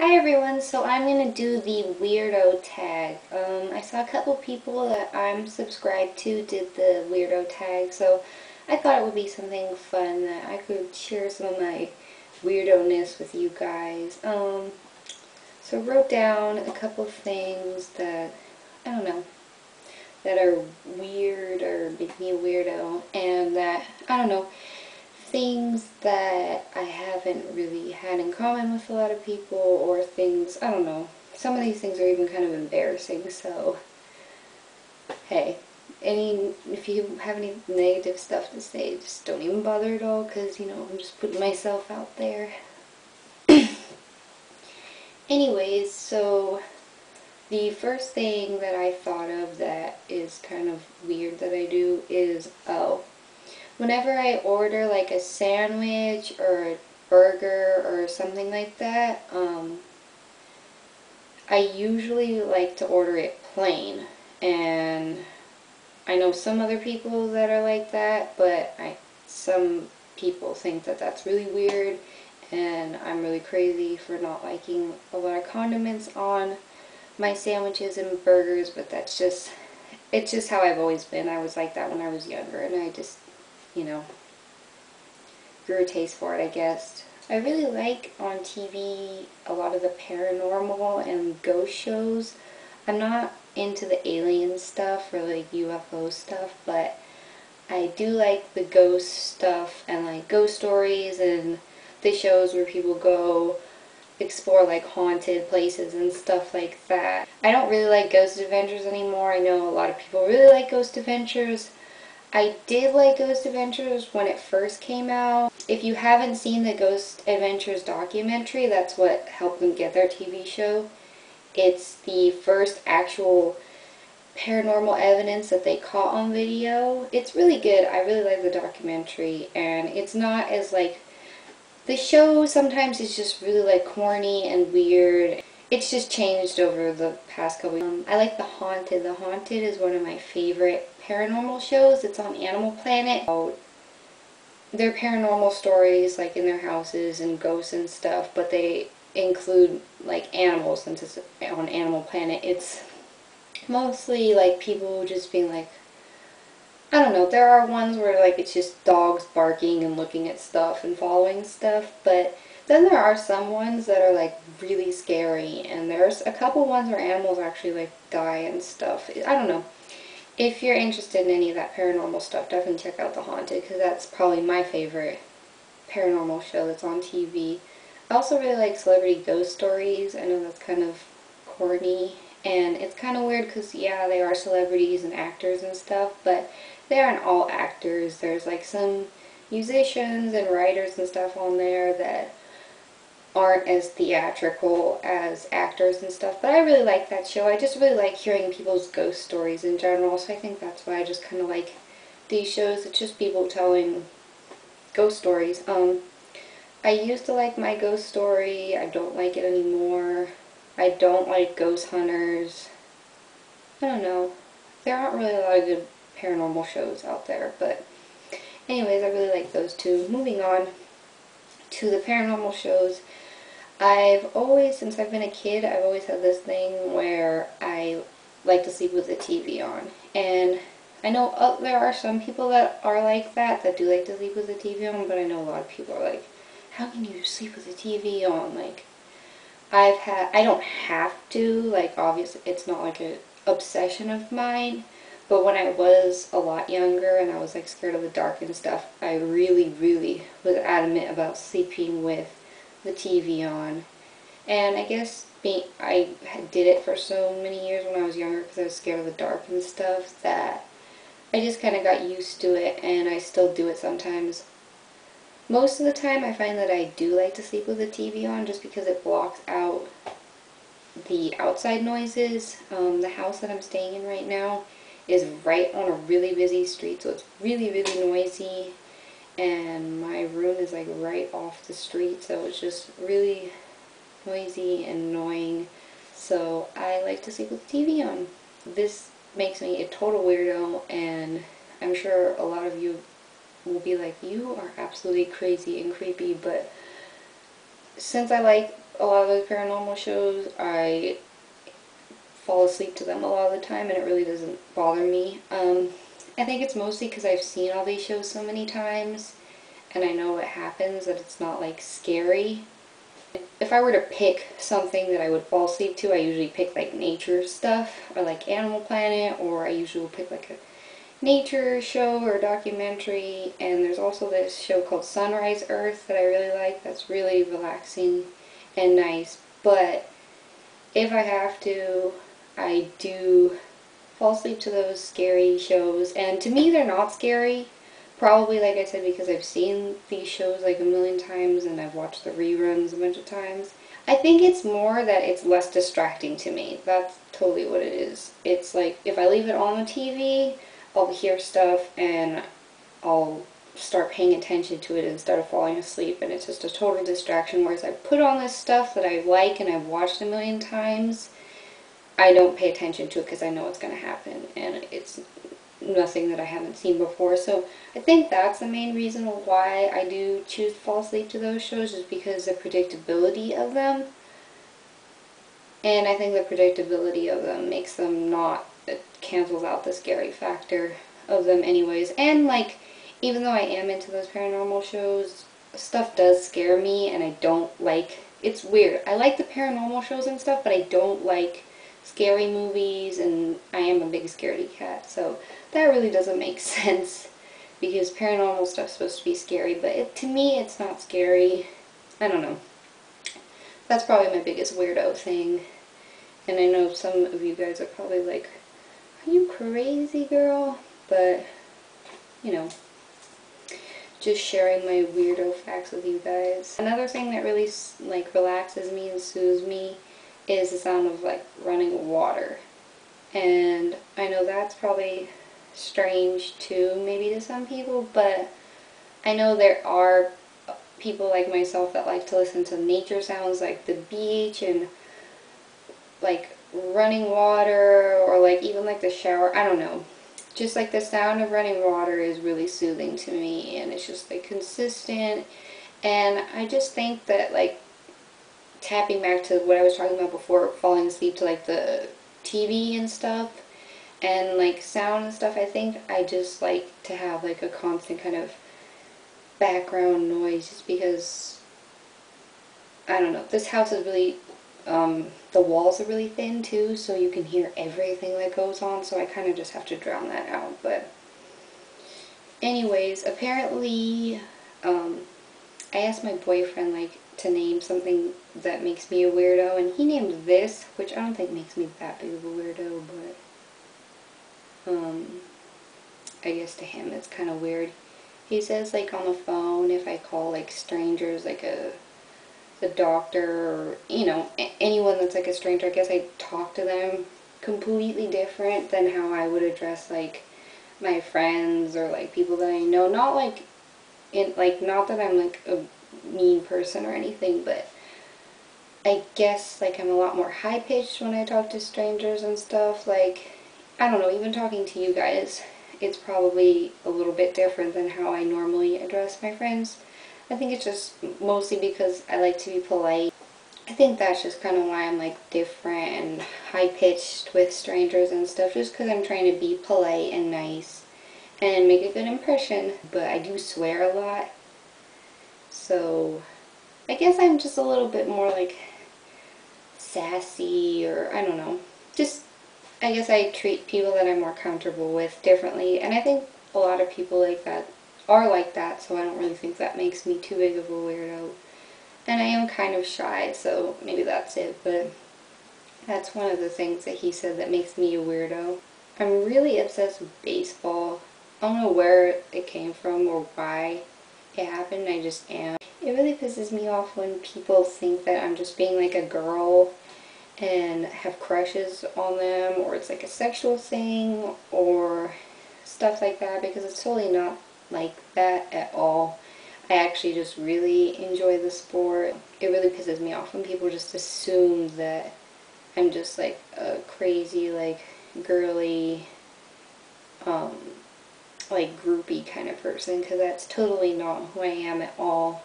Hi everyone, so I'm going to do the Weirdo Tag. I saw a couple people that I'm subscribed to did the Weirdo Tag, so I thought it would be something fun that I could share some of my weirdo-ness with you guys. So I wrote down a couple of things that, I don't know, that are weird or make me a weirdo, and that, I don't know, things that I haven't really had in common with a lot of people, or things, I don't know. Some of these things are even kind of embarrassing, so hey, if you have any negative stuff to say, just don't even bother at all, because, you know, I'm just putting myself out there. Anyways, so the first thing that I thought of that is kind of weird that I do is, whenever I order like a sandwich or a burger or something like that, I usually like to order it plain. And I know some other people that are like that, but some people think that that's really weird, and I'm really crazy for not liking a lot of condiments on my sandwiches and burgers, but it's just how I've always been. I was like that when I was younger, and I just, you know, grew a taste for it, I guess. I really like on TV a lot of the paranormal and ghost shows. I'm not into the alien stuff or like UFO stuff, but I do like the ghost stuff and like ghost stories and the shows where people go explore like haunted places and stuff like that. I don't really like Ghost Adventures anymore. I know a lot of people really like Ghost Adventures. I did like Ghost Adventures when it first came out. If you haven't seen the Ghost Adventures documentary, that's what helped them get their TV show. It's the first actual paranormal evidence that they caught on video. It's really good. I really like the documentary, and it's not as like, the show sometimes is just really like corny and weird. It's just changed over the past couple years. I like The Haunted. The Haunted is one of my favorite paranormal shows. It's on Animal Planet. They're paranormal stories like in their houses and ghosts and stuff, but they include like animals since it's on Animal Planet. It's mostly like people just being like, I don't know, there are ones where like it's just dogs barking and looking at stuff and following stuff, but then there are some ones that are like really scary, and there's a couple ones where animals actually like die and stuff. I don't know. If you're interested in any of that paranormal stuff, definitely check out The Haunted, because that's probably my favorite paranormal show that's on TV. I also really like celebrity ghost stories. I know that's kind of corny, and it's kind of weird because, yeah, they are celebrities and actors and stuff, but they aren't all actors. There's like some musicians and writers and stuff on there that aren't as theatrical as actors and stuff, but I really like that show. I just really like hearing people's ghost stories in general, so I think that's why I just kind of like these shows. It's just people telling ghost stories. I used to like My Ghost Story. I don't like it anymore. I don't like Ghost Hunters. I don't know. There aren't really a lot of good paranormal shows out there, but anyways, I really like those two. Moving on to the paranormal shows. I've always, since I've been a kid, I've always had this thing where I like to sleep with the TV on. And I know there are some people that are like that do like to sleep with the TV on, but I know a lot of people are like, how can you sleep with the TV on? Like, I don't have to, like, obviously, it's not like an obsession of mine, but when I was a lot younger and I was like scared of the dark and stuff, I really, really was adamant about sleeping with the TV on. And I guess I did it for so many years when I was younger because I was scared of the dark and stuff that I just kind of got used to it, and I still do it sometimes. Most of the time I find that I do like to sleep with the TV on just because it blocks out the outside noises. The house that I'm staying in right now is right on a really busy street, so it's really, really noisy, and my room is like right off the street, so it's just really noisy and annoying, so I like to sleep with the TV on. This makes me a total weirdo, and I'm sure a lot of you will be like, you are absolutely crazy and creepy, but since I like a lot of those paranormal shows, I fall asleep to them a lot of the time and it really doesn't bother me. I think it's mostly because I've seen all these shows so many times and I know what happens, that it's not like scary. If I were to pick something that I would fall asleep to, I usually pick like nature stuff or like Animal Planet, or I usually will pick like a nature show or documentary. And there's also this show called Sunrise Earth that I really like, that's really relaxing and nice. But if I have to, I do fall asleep to those scary shows. And to me, they're not scary. Probably, like I said, because I've seen these shows like a million times and I've watched the reruns a bunch of times. I think it's more that it's less distracting to me. That's totally what it is. It's like if I leave it on the TV, I'll hear stuff and I'll start paying attention to it instead of falling asleep, and it's just a total distraction. Whereas I put on this stuff that I like and I've watched a million times, I don't pay attention to it because I know it's going to happen and it's nothing that I haven't seen before. So I think that's the main reason why I do choose to fall asleep to those shows, is because the predictability of them. And I think the predictability of them makes them not, it cancels out the scary factor of them anyways. And like, even though I am into those paranormal shows, stuff does scare me and I don't like, it's weird. I like the paranormal shows and stuff, but I don't like scary movies, and I am a big scaredy cat, so that really doesn't make sense because paranormal stuff's supposed to be scary, but to me it's not scary. I don't know. That's probably my biggest weirdo thing. And I know some of you guys are probably like, are you crazy, girl? But, you know, just sharing my weirdo facts with you guys. Another thing that really like relaxes me and soothes me is the sound of like running water. And I know that's probably strange too, maybe to some people, but I know there are people like myself that like to listen to nature sounds like the beach and like running water, or like even like the shower. I don't know. Just like the sound of running water is really soothing to me, and it's just like consistent. And I just think that like tapping back to what I was talking about before, falling asleep to like the TV and stuff and like sound and stuff, I think I just like to have like a constant kind of background noise, just because I don't know, this house is really the walls are really thin too, so you can hear everything that goes on, so I kind of just have to drown that out. But anyways, apparently I asked my boyfriend like to name something that makes me a weirdo, and he named this, which I don't think makes me that big of a weirdo, but I guess to him it's kind of weird. He says like on the phone, if I call like strangers, like the doctor, or you know, anyone that's like a stranger, I guess I talk to them completely different than how I would address like my friends or like people that I know. Not like not that I'm like a mean person or anything, but I guess like I'm a lot more high pitched when I talk to strangers and stuff. Like, I don't know, even talking to you guys, it's probably a little bit different than how I normally address my friends. I think it's just mostly because I like to be polite. I think that's just kind of why I'm like different and high pitched with strangers and stuff, just because I'm trying to be polite and nice and make a good impression. But I do swear a lot, so I guess I'm just a little bit more like sassy, or I don't know. Just, I guess I treat people that I'm more comfortable with differently, and I think a lot of people like that are like that, so I don't really think that makes me too big of a weirdo. And I am kind of shy, so maybe that's it, but that's one of the things that he said that makes me a weirdo. I'm really obsessed with baseball. I don't know where it came from or why it happened, I just am. It really pisses me off when people think that I'm just being like a girl and have crushes on them, or it's like a sexual thing or stuff like that, because it's totally not like that at all. I actually just really enjoy the sport. It really pisses me off when people just assume that I'm just like a crazy, like girly, like groupie kind of person, because that's totally not who I am at all.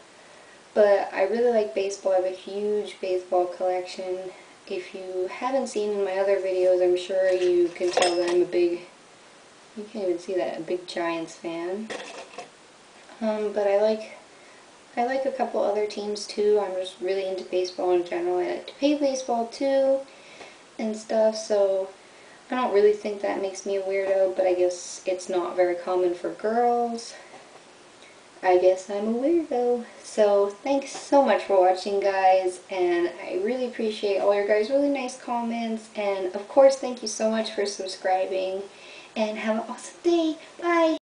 But I really like baseball. I have a huge baseball collection. If you haven't seen in my other videos, I'm sure you can tell that I'm a big, you can't even see that, a big Giants fan. But I like a couple other teams too. I'm just really into baseball in general. I like to play baseball too and stuff, so I don't really think that makes me a weirdo, but I guess it's not very common for girls. I guess I'm a weirdo. So thanks so much for watching, guys, and I really appreciate all your guys' really nice comments, and of course thank you so much for subscribing, and have an awesome day. Bye!